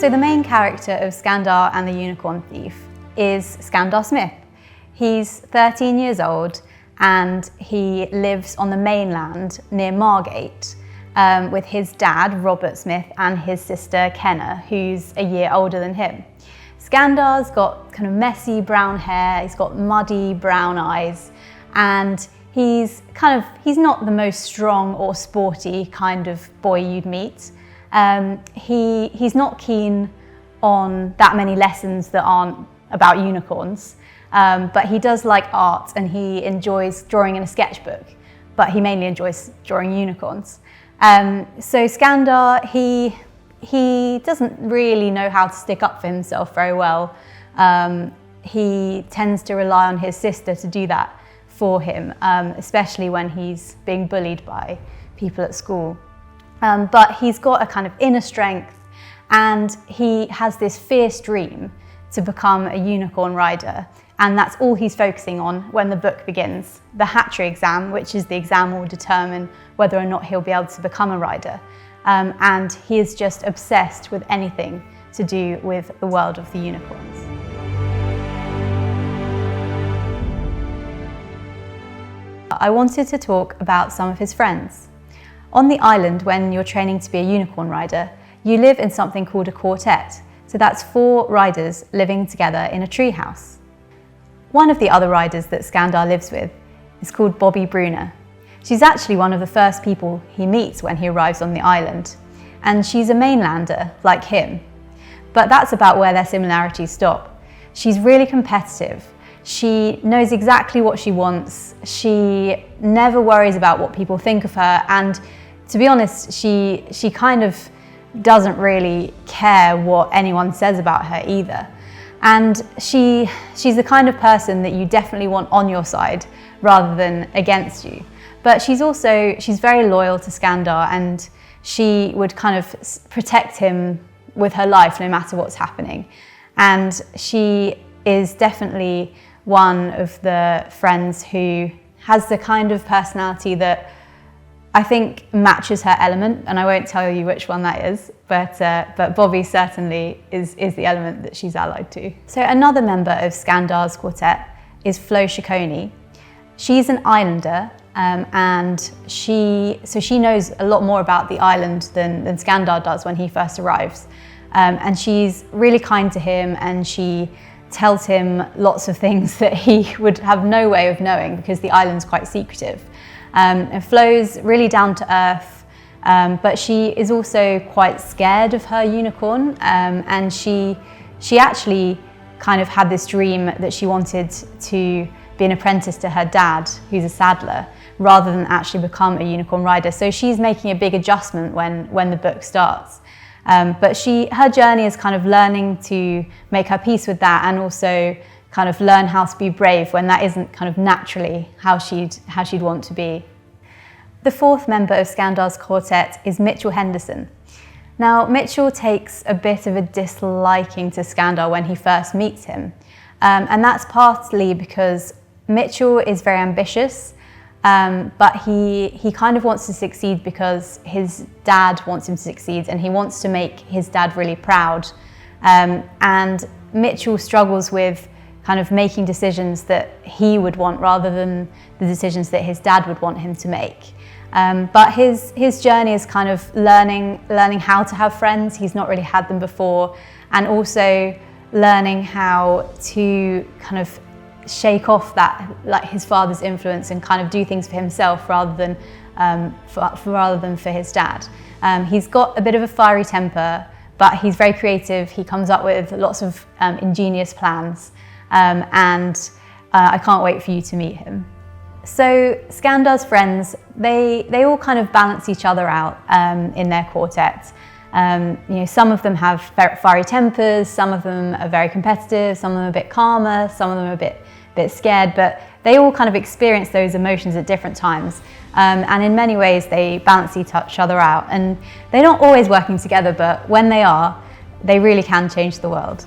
So the main character of Skandar and the Unicorn Thief is Skandar Smith. He's 13 years old and he lives on the mainland near Margate with his dad, Robert Smith, and his sister, Kenna, who's a year older than him. Skandar's got kind of messy brown hair, he's got muddy brown eyes, and he's not the most strong or sporty kind of boy you'd meet. He's not keen on that many lessons that aren't about unicorns, but he does like art and he enjoys drawing in a sketchbook, but he mainly enjoys drawing unicorns. So Skandar, he doesn't really know how to stick up for himself very well. He tends to rely on his sister to do that for him, especially when he's being bullied by people at school. But he's got a kind of inner strength and he has this fierce dream to become a unicorn rider, and that's all he's focusing on when the book begins. The Hatchery exam, which is the exam will determine whether or not he'll be able to become a rider. And he is just obsessed with anything to do with the world of the unicorns. I wanted to talk about some of his friends. On the island, when you're training to be a unicorn rider, you live in something called a quartet. So that's 4 riders living together in a treehouse. One of the other riders that Skandar lives with is called Bobby Brunner. She's actually one of the first people he meets when he arrives on the island, and she's a mainlander like him. But that's about where their similarities stop. She's really competitive. She knows exactly what she wants. She never worries about what people think of her, and to be honest, she kind of doesn't really care what anyone says about her either. And she's the kind of person that you definitely want on your side rather than against you. But she's very loyal to Skandar, and she would kind of protect him with her life no matter what's happening. And she is definitely one of the friends who has the kind of personality that I think matches her element, and I won't tell you which one that is, but Bobby certainly is the element that she's allied to. So another member of Skandar's quartet is Flo Shiconi. She's an islander, and she knows a lot more about the island than Skandar does when he first arrives. And she's really kind to him, and she tells him lots of things that he would have no way of knowing because the island's quite secretive. And Flo's really down to earth, but she is also quite scared of her unicorn, and she actually kind of had this dream that she wanted to be an apprentice to her dad, who's a saddler, rather than actually become a unicorn rider. So she's making a big adjustment when the book starts. But her journey is kind of learning to make her peace with that, and also kind of learn how to be brave when that isn't kind of naturally how she'd want to be. The 4th member of Skandar's quartet is Mitchell Henderson. Now, Mitchell takes a bit of a disliking to Skandar when he first meets him, and that's partly because Mitchell is very ambitious, but he kind of wants to succeed because his dad wants him to succeed, and he wants to make his dad really proud. And Mitchell struggles with kind of making decisions that he would want rather than the decisions that his dad would want him to make. But his journey is kind of learning how to have friends. He's not really had them before, and also learning how to kind of shake off that, like, his father's influence and kind of do things for himself rather than for his dad. He's got a bit of a fiery temper, but he's very creative. He comes up with lots of ingenious plans. And I can't wait for you to meet him. So Skandar's friends, they all kind of balance each other out in their quartet. Some of them have fiery tempers, some of them are very competitive, some of them are a bit calmer, some of them are a bit scared, but they all kind of experience those emotions at different times. And in many ways they balance each other out. And they're not always working together, but when they are, they really can change the world.